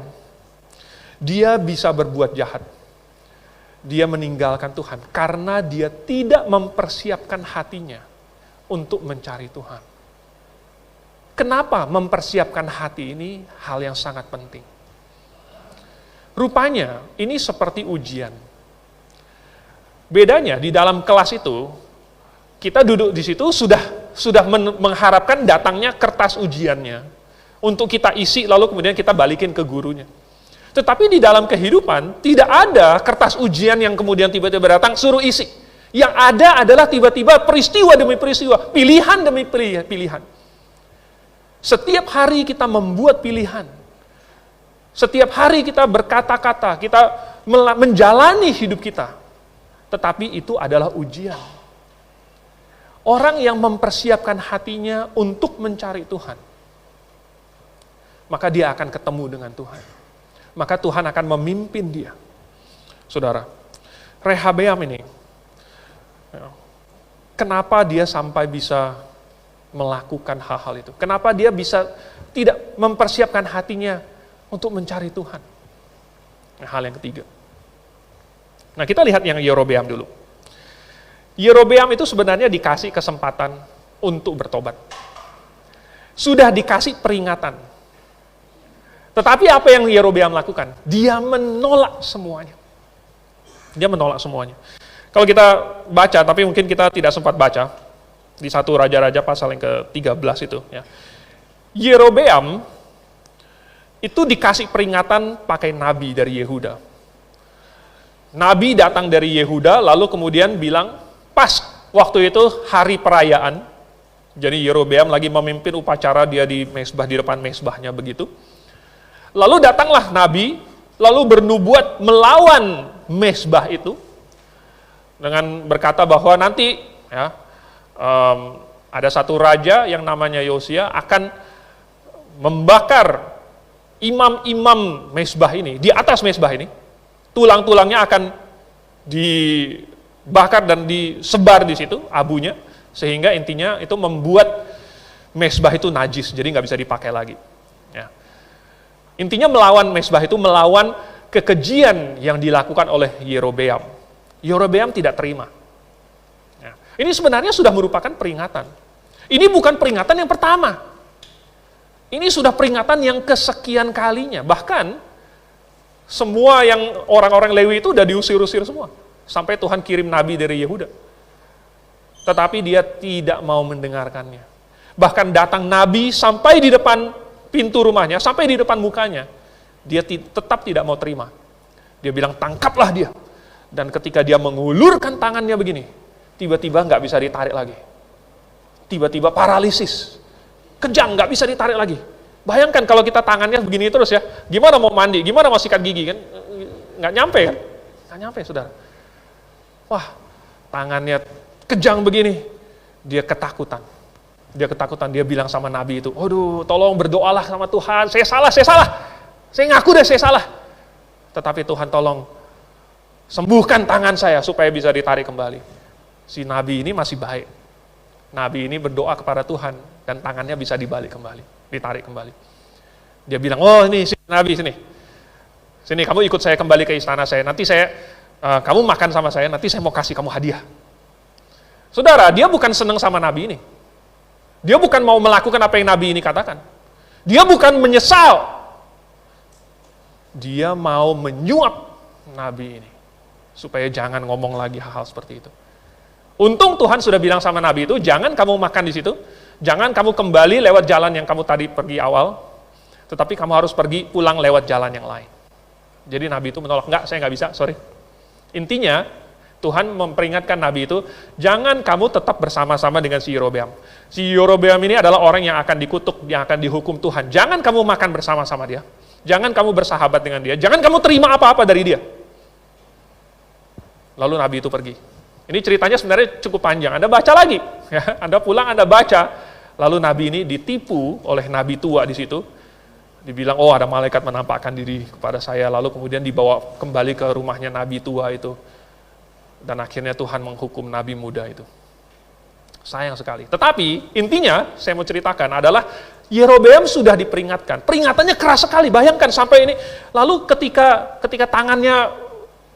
dia bisa berbuat jahat. Dia meninggalkan Tuhan karena dia tidak mempersiapkan hatinya untuk mencari Tuhan. Kenapa mempersiapkan hati ini hal yang sangat penting? Rupanya ini seperti ujian. Bedanya di dalam kelas itu, kita duduk di situ sudah mengharapkan datangnya kertas ujiannya untuk kita isi lalu kemudian kita balikin ke gurunya. Tetapi di dalam kehidupan tidak ada kertas ujian yang kemudian tiba-tiba datang suruh isi. Yang ada adalah tiba-tiba peristiwa demi peristiwa, pilihan demi pilihan. Setiap hari kita membuat pilihan. Setiap hari kita berkata-kata, kita menjalani hidup kita. Tetapi itu adalah ujian. Orang yang mempersiapkan hatinya untuk mencari Tuhan, maka dia akan ketemu dengan Tuhan. Maka Tuhan akan memimpin dia. Saudara, Rehabeam ini, kenapa dia sampai bisa melakukan hal-hal itu? Kenapa dia bisa tidak mempersiapkan hatinya untuk mencari Tuhan? Nah, hal yang ketiga. Nah, kita lihat yang Yerobeam dulu. Yerobeam itu sebenarnya dikasih kesempatan untuk bertobat. Sudah dikasih peringatan. Tetapi apa yang Yerobeam lakukan? Dia menolak semuanya. Dia menolak semuanya. Kalau kita baca, tapi mungkin kita tidak sempat baca, di 1 Raja-Raja pasal yang ke-13 itu. Ya. Yerobeam itu dikasih peringatan pakai nabi dari Yehuda. Nabi datang dari Yehuda, lalu kemudian bilang, pas waktu itu hari perayaan, jadi Yerobeam lagi memimpin upacara dia di mezbah, di depan mezbahnya begitu. Lalu datanglah nabi, lalu bernubuat melawan mezbah itu, dengan berkata bahwa nanti ya, ada satu raja yang namanya Yosia akan membakar imam-imam mezbah ini, di atas mezbah ini, tulang-tulangnya akan dibakar dan disebar di situ, abunya, sehingga intinya itu membuat mezbah itu najis, jadi nggak bisa dipakai lagi. Ya. Intinya melawan mezbah itu, melawan kekejian yang dilakukan oleh Yerobeam. Yerobeam tidak terima. Ya. Ini sebenarnya sudah merupakan peringatan. Ini bukan peringatan yang pertama. Ini sudah peringatan yang kesekian kalinya. Bahkan, semua yang orang-orang Lewi itu udah diusir-usir semua. Sampai Tuhan kirim nabi dari Yehuda. Tetapi dia tidak mau mendengarkannya. Bahkan datang nabi sampai di depan pintu rumahnya, sampai di depan mukanya. Dia tetap tidak mau terima. Dia bilang, tangkaplah dia. Dan ketika dia mengulurkan tangannya begini, tiba-tiba nggak bisa ditarik lagi. Tiba-tiba paralisis. Kejang, nggak bisa ditarik lagi. Bayangkan kalau kita tangannya begini terus ya, gimana mau mandi, gimana mau sikat gigi, kan? Nggak nyampe kan? Nggak nyampe, saudara. Wah, tangannya kejang begini. Dia ketakutan. Dia bilang sama nabi itu, aduh, tolong berdoalah sama Tuhan, saya salah. Saya ngaku deh, saya salah. Tetapi Tuhan tolong sembuhkan tangan saya supaya bisa ditarik kembali. Si nabi ini masih baik. Nabi ini berdoa kepada Tuhan dan tangannya bisa dibalik kembali, ditarik kembali. Dia bilang, oh ini si nabi sini kamu ikut saya kembali ke istana saya. Nanti kamu makan sama saya. Nanti saya mau kasih kamu hadiah. Saudara, dia bukan senang sama nabi ini. Dia bukan mau melakukan apa yang nabi ini katakan. Dia bukan menyesal. Dia mau menyuap nabi ini supaya jangan ngomong lagi hal-hal seperti itu. Untung Tuhan sudah bilang sama nabi itu, jangan kamu makan di situ, jangan kamu kembali lewat jalan yang kamu tadi pergi awal, tetapi kamu harus pergi pulang lewat jalan yang lain. Jadi nabi itu menolak, enggak, saya nggak bisa, sorry. Intinya, Tuhan memperingatkan nabi itu, jangan kamu tetap bersama-sama dengan si Yerobeam. Si Yerobeam ini adalah orang yang akan dikutuk, yang akan dihukum Tuhan. Jangan kamu makan bersama-sama dia. Jangan kamu bersahabat dengan dia. Jangan kamu terima apa-apa dari dia. Lalu nabi itu pergi. Ini ceritanya sebenarnya cukup panjang. Anda baca lagi. Ya, Anda pulang, Anda baca. Lalu nabi ini ditipu oleh nabi tua di situ. Dibilang, oh ada malaikat menampakkan diri kepada saya. Lalu kemudian dibawa kembali ke rumahnya nabi tua itu. Dan akhirnya Tuhan menghukum nabi muda itu. Sayang sekali. Tetapi intinya saya mau ceritakan adalah Yerobeam sudah diperingatkan. Peringatannya keras sekali. Bayangkan sampai ini. Lalu ketika tangannya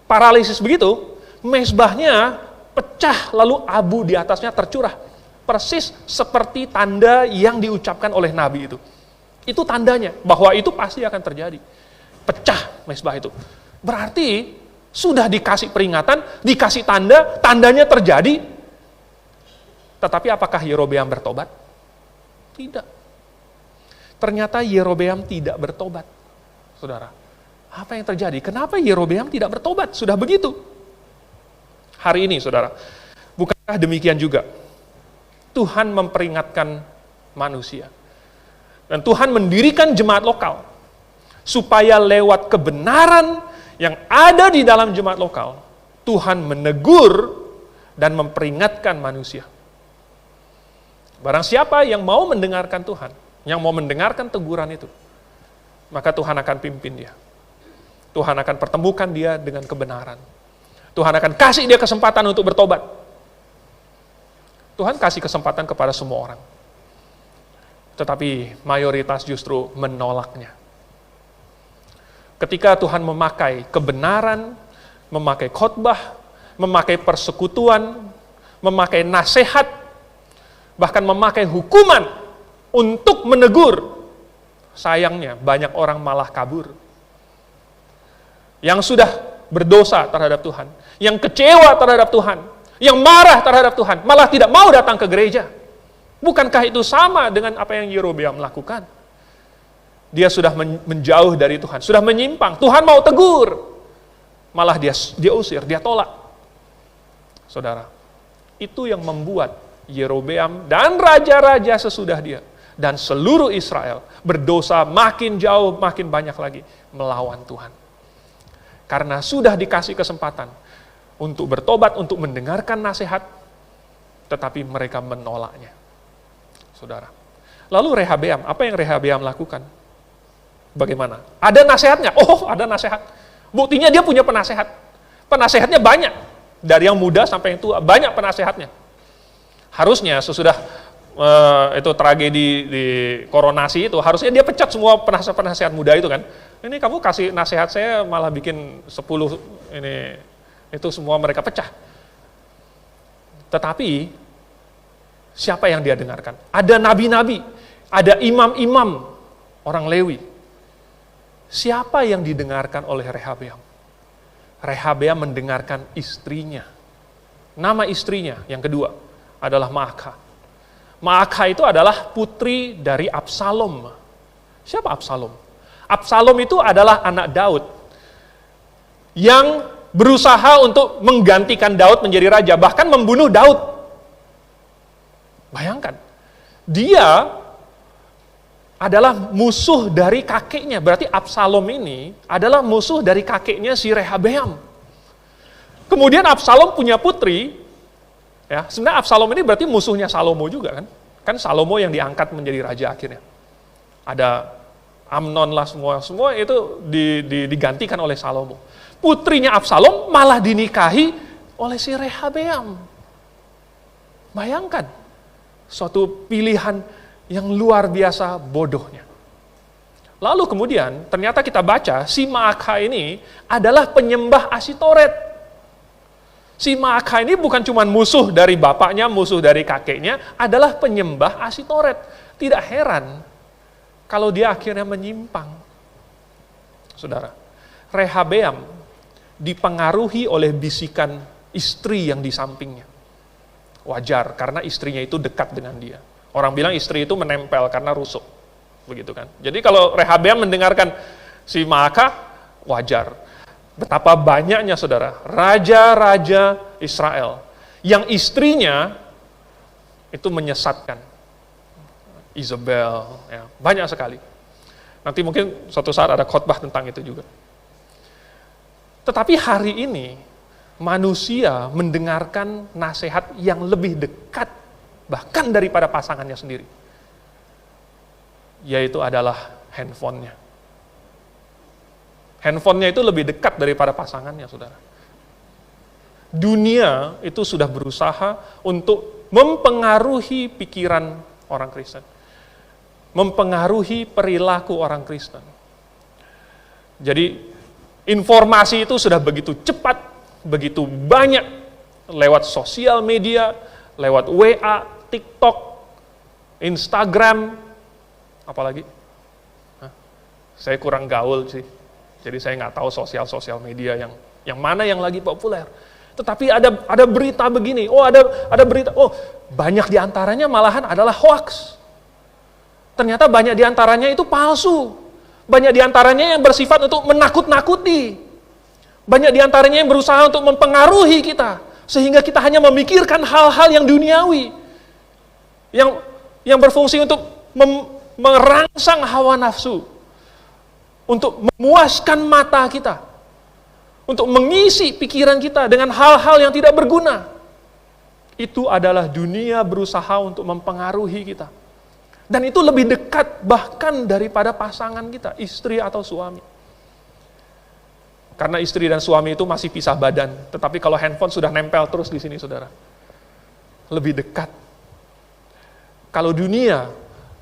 paralisis begitu, mezbahnya pecah, lalu abu di atasnya tercurah. Persis seperti tanda yang diucapkan oleh nabi itu. Itu tandanya bahwa itu pasti akan terjadi. pecah mezbah itu. Berarti sudah dikasih peringatan, dikasih tanda, tandanya terjadi. Tetapi apakah Yerobeam bertobat? Tidak. Ternyata Yerobeam tidak bertobat. Saudara, apa yang terjadi? Kenapa Yerobeam tidak bertobat? Sudah begitu. Hari ini, saudara, bukankah demikian juga? Tuhan memperingatkan manusia. Dan Tuhan mendirikan jemaat lokal. Supaya lewat kebenaran yang ada di dalam jemaat lokal, Tuhan menegur dan memperingatkan manusia. Barang siapa yang mau mendengarkan Tuhan, yang mau mendengarkan teguran itu, maka Tuhan akan pimpin dia. Tuhan akan pertemukan dia dengan kebenaran. Tuhan akan kasih dia kesempatan untuk bertobat. Tuhan kasih kesempatan kepada semua orang. Tetapi mayoritas justru menolaknya. Ketika Tuhan memakai kebenaran, memakai khotbah, memakai persekutuan, memakai nasihat, bahkan memakai hukuman untuk menegur, sayangnya banyak orang malah kabur. Yang sudah berdosa terhadap Tuhan, yang kecewa terhadap Tuhan, yang marah terhadap Tuhan, malah tidak mau datang ke gereja. Bukankah itu sama dengan apa yang Yerobeam lakukan? Dia sudah menjauh dari Tuhan, sudah menyimpang. Tuhan mau tegur, malah dia usir, dia tolak. Saudara, itu yang membuat Yerobeam dan raja-raja sesudah dia dan seluruh Israel berdosa makin jauh, makin banyak lagi melawan Tuhan. Karena sudah dikasih kesempatan untuk bertobat, untuk mendengarkan nasihat, tetapi mereka menolaknya. Saudara. Lalu Rehabeam, apa yang Rehabeam lakukan? Bagaimana? Ada nasihatnya? Oh, ada nasihat. Buktinya dia punya penasehat. Penasehatnya banyak. Dari yang muda sampai yang tua, banyak penasehatnya. Harusnya sesudah itu tragedi di koronasi itu, harusnya dia pecat semua penasehat muda itu kan. Ini kamu kasih nasihat saya malah bikin 10 ini itu semua mereka pecah. Tetapi siapa yang dia dengarkan? Ada nabi-nabi, ada imam-imam orang Lewi. Siapa yang didengarkan oleh Rehabeam? Rehabeam mendengarkan istrinya. Nama istrinya yang kedua adalah Maakah. Maakah itu adalah putri dari Absalom. Siapa Absalom? Absalom itu adalah anak Daud yang berusaha untuk menggantikan Daud menjadi raja, bahkan membunuh Daud. Bayangkan, dia adalah musuh dari kakeknya. Berarti Absalom ini adalah musuh dari kakeknya si Rehabeam. Kemudian Absalom punya putri, ya, sebenarnya Absalom ini berarti musuhnya Salomo juga kan? Kan Salomo yang diangkat menjadi raja akhirnya. Ada Amnon lah, semua itu digantikan oleh Salomo. Putrinya Absalom malah dinikahi oleh si Rehabeam. Bayangkan, suatu pilihan yang luar biasa bodohnya. Lalu kemudian ternyata kita baca si Maakah ini adalah penyembah Asitoret. Si Maakah ini bukan cuma musuh dari bapaknya, musuh dari kakeknya, adalah penyembah Asitoret. Tidak heran kalau dia akhirnya menyimpang. Saudara, Rehabeam dipengaruhi oleh bisikan istri yang di sampingnya. Wajar, karena istrinya itu dekat dengan dia. Orang bilang istri itu menempel karena rusuk. Begitu kan. Jadi kalau Rehabeam mendengarkan si Maakah, wajar. Betapa banyaknya saudara, raja-raja Israel yang istrinya itu menyesatkan. Isabel, ya, banyak sekali. Nanti mungkin suatu saat ada khotbah tentang itu juga. Tetapi hari ini, manusia mendengarkan nasihat yang lebih dekat, bahkan daripada pasangannya sendiri. Yaitu adalah handphonenya. Handphonenya itu lebih dekat daripada pasangannya, saudara. Dunia itu sudah berusaha untuk mempengaruhi pikiran orang Kristen. Mempengaruhi perilaku orang Kristen. Jadi, informasi itu sudah begitu cepat, begitu banyak, lewat sosial media, lewat WA, TikTok, Instagram, apalagi? Saya kurang gaul sih. Jadi saya nggak tahu sosial media yang mana yang lagi populer. Tetapi ada berita begini, ada berita, banyak diantaranya malahan adalah hoax. Ternyata banyak diantaranya itu palsu. Banyak diantaranya yang bersifat untuk menakut-nakuti. Banyak diantaranya yang berusaha untuk mempengaruhi kita. Sehingga kita hanya memikirkan hal-hal yang duniawi. Yang berfungsi untuk merangsang hawa nafsu. Untuk memuaskan mata kita. Untuk mengisi pikiran kita dengan hal-hal yang tidak berguna. Itu adalah dunia berusaha untuk mempengaruhi kita. Dan itu lebih dekat bahkan daripada pasangan kita, istri atau suami. Karena istri dan suami itu masih pisah badan, tetapi kalau handphone sudah nempel terus di sini, saudara. Lebih dekat. Kalau dunia,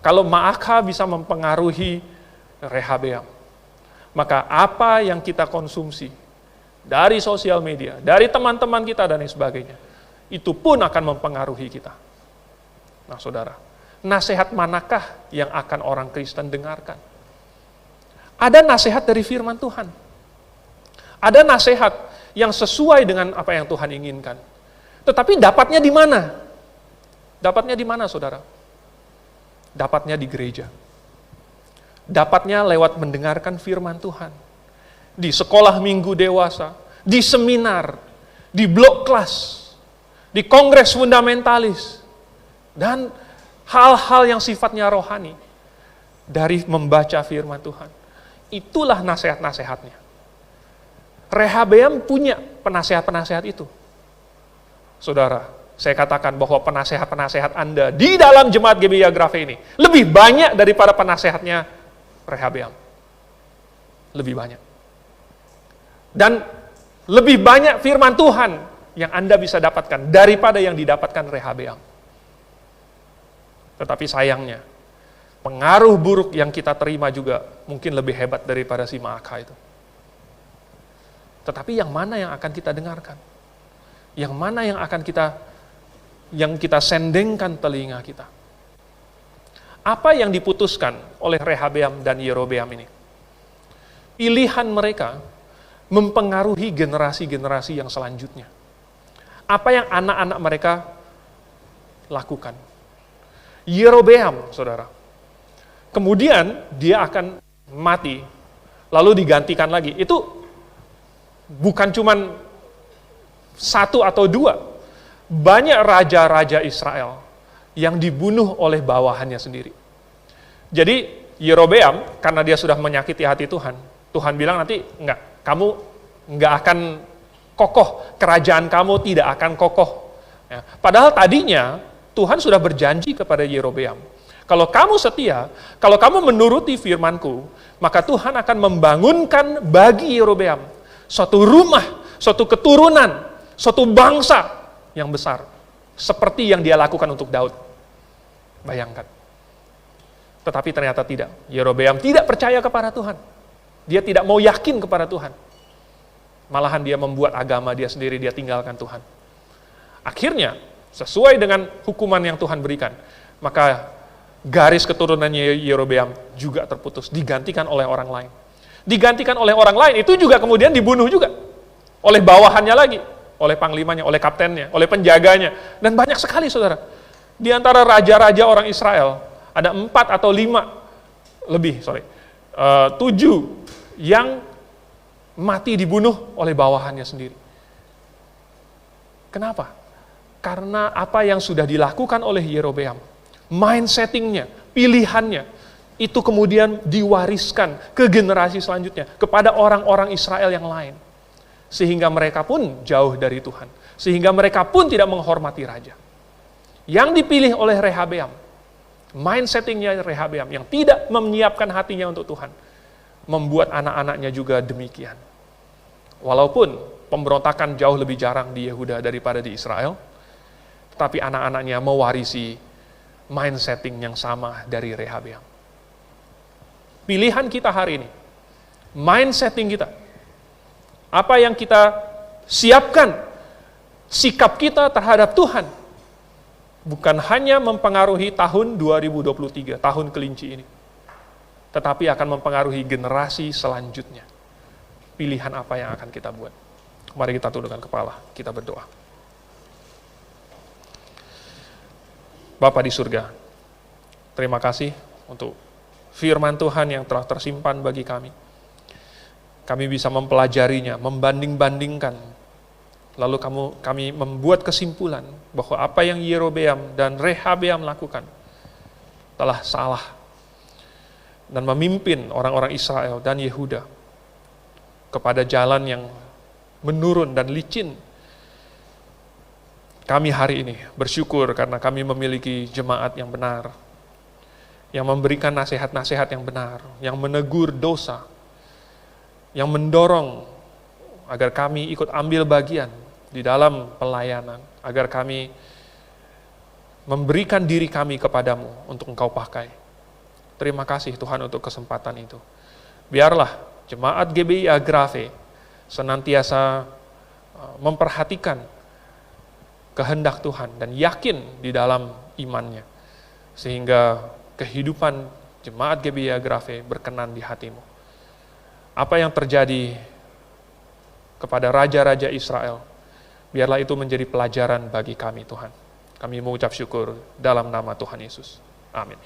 kalau Maakah bisa mempengaruhi Rehabeam, maka apa yang kita konsumsi dari sosial media, dari teman-teman kita dan lain sebagainya, itu pun akan mempengaruhi kita. Nah, saudara, nasihat manakah yang akan orang Kristen dengarkan? Ada nasihat dari firman Tuhan. Ada nasihat yang sesuai dengan apa yang Tuhan inginkan. Tetapi dapatnya di mana? Dapatnya di mana, saudara? Dapatnya di gereja. Dapatnya lewat mendengarkan firman Tuhan. Di sekolah minggu dewasa, di seminar, di blok kelas, di kongres fundamentalis, dan hal-hal yang sifatnya rohani dari membaca firman Tuhan. Itulah nasihat-nasihatnya. Rehabeam punya penasehat-penasehat itu. Saudara, saya katakan bahwa penasehat-penasehat Anda di dalam jemaat GBI Agrave ini lebih banyak daripada penasehatnya Rehabeam. Lebih banyak. Dan lebih banyak firman Tuhan yang Anda bisa dapatkan daripada yang didapatkan Rehabeam. Tetapi sayangnya, pengaruh buruk yang kita terima juga mungkin lebih hebat daripada si Maakah itu. Tetapi yang mana yang akan kita dengarkan? Yang mana yang akan kita sendengkan telinga kita? Apa yang diputuskan oleh Rehabeam dan Yerobeam ini? Pilihan mereka mempengaruhi generasi-generasi yang selanjutnya. Apa yang anak-anak mereka lakukan? Yerobeam, saudara. Kemudian dia akan mati, lalu digantikan lagi. Itu bukan cuman satu atau dua. Banyak raja-raja Israel yang dibunuh oleh bawahannya sendiri. Jadi Yerobeam, karena dia sudah menyakiti hati Tuhan, Tuhan bilang nanti enggak, kamu enggak akan kokoh, kerajaan kamu tidak akan kokoh. Ya. Padahal tadinya Tuhan sudah berjanji kepada Yerobeam, kalau kamu setia, kalau kamu menuruti firman-Ku, maka Tuhan akan membangunkan bagi Yerobeam suatu rumah, suatu keturunan, suatu bangsa yang besar. Seperti yang dia lakukan untuk Daud. Bayangkan. Tetapi ternyata tidak. Yerobeam tidak percaya kepada Tuhan. Dia tidak mau yakin kepada Tuhan. Malahan dia membuat agama dia sendiri, dia tinggalkan Tuhan. Akhirnya, sesuai dengan hukuman yang Tuhan berikan, maka garis keturunannya Yerobeam juga terputus, digantikan oleh orang lain. Digantikan oleh orang lain, itu juga kemudian dibunuh juga. Oleh bawahannya lagi, oleh panglimanya, oleh kaptennya, oleh penjaganya. Dan banyak sekali, saudara. Di antara raja-raja orang Israel, ada 4 atau 7 yang mati dibunuh oleh bawahannya sendiri. Kenapa? Karena apa yang sudah dilakukan oleh Yerobeam, mindsettingnya, pilihannya, itu kemudian diwariskan ke generasi selanjutnya, kepada orang-orang Israel yang lain. Sehingga mereka pun jauh dari Tuhan. Sehingga mereka pun tidak menghormati raja. Yang dipilih oleh Rehabeam, mindsettingnya Rehabeam, yang tidak menyiapkan hatinya untuk Tuhan, membuat anak-anaknya juga demikian. Walaupun pemberontakan jauh lebih jarang di Yehuda daripada di Israel, tapi anak-anaknya mewarisi mindsetting yang sama dari Rehabeam. Pilihan kita hari ini, mindsetting kita, apa yang kita siapkan, sikap kita terhadap Tuhan, bukan hanya mempengaruhi tahun 2023, tahun kelinci ini, tetapi akan mempengaruhi generasi selanjutnya. pilihan apa yang akan kita buat. Mari kita tundukkan kepala, kita berdoa. Bapa di surga, terima kasih untuk firman Tuhan yang telah tersimpan bagi kami. Kami bisa mempelajarinya, membanding-bandingkan. Lalu kami membuat kesimpulan bahwa apa yang Yerobeam dan Rehabeam lakukan telah salah dan memimpin orang-orang Israel dan Yehuda kepada jalan yang menurun dan licin. Kami hari ini bersyukur karena kami memiliki jemaat yang benar, yang memberikan nasihat-nasihat yang benar, yang menegur dosa, yang mendorong agar kami ikut ambil bagian di dalam pelayanan, agar kami memberikan diri kami kepadamu untuk Engkau pakai. Terima kasih Tuhan untuk kesempatan itu. Biarlah jemaat GBI Agrave senantiasa memperhatikan kehendak Tuhan dan yakin di dalam imannya, sehingga kehidupan jemaat GBI Agrave berkenan di hatimu. Apa yang terjadi kepada raja-raja Israel, biarlah itu menjadi pelajaran bagi kami Tuhan. Kami mengucap syukur dalam nama Tuhan Yesus. Amin.